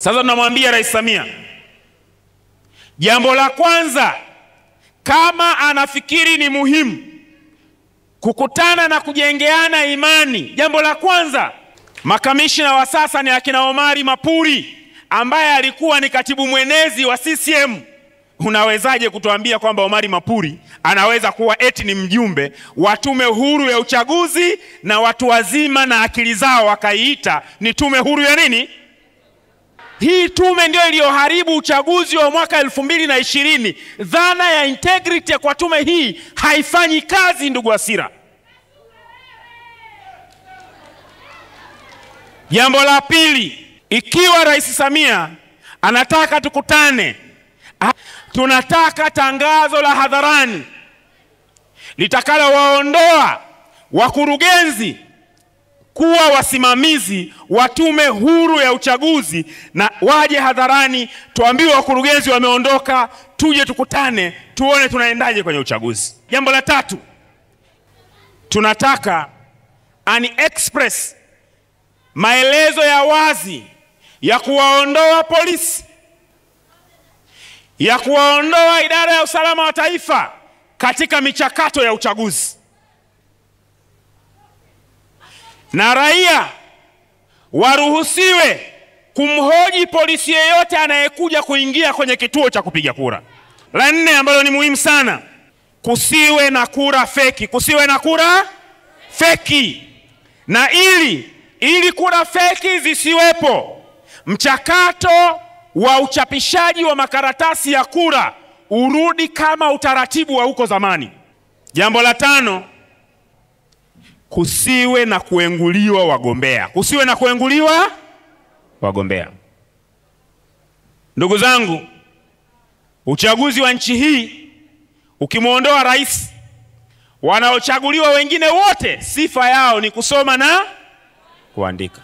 Sasa tunamwambia Rais Samia, jambo la kwanza, kama anafikiri ni muhimu kukutana na kujengeana imani, jambo la kwanza, makamishna wa sasa ni akina Omari Mapuri ambaye alikuwa ni katibu mwenezi wa CCM. Unawezaje kutuambia kwamba Omari Mapuri anaweza kuwa eti ni mjumbe wa tume huru ya uchaguzi na watu wazima na akili zao wakaiita ni tume huru ya nini? Hii tume ndio iliyoharibu uchaguzi wa mwaka 2020. Dhana ya integrity kwa tume hii haifanyi kazi, ndugu Wasira. Jambo la pili, ikiwa Rais Samia anataka tukutane, tunataka tangazo la hadharani litakalo waondoa wakurugenzi kuwa wasimamizi wa tume huru ya uchaguzi, na waje hadharani tuambiwe wakurugenzi wameondoka, tuje tukutane tuone tunaendaje kwenye uchaguzi. Jambo la tatu, tunataka express maelezo ya wazi ya kuwaondoa polisi, ya kuwaondoa idara ya usalama wa taifa katika michakato ya uchaguzi, na raia waruhusiwe kumhoji polisi yeyote anayekuja kuingia kwenye kituo cha kupiga kura. La nne ambalo ni muhimu sana, kusiwe na kura feki, kusiwe na kura feki. Na ili kura feki zisiwepo, mchakato wa uchapishaji wa makaratasi ya kura urudi kama utaratibu wa huko zamani. Jambo la tano, kusiwe na kuenguliwa wagombea, kusiwe na kuenguliwa wagombea. Ndugu zangu, uchaguzi wa nchi hii ukimuondoa rais, wanaochaguliwa wengine wote sifa yao ni kusoma na kuandika.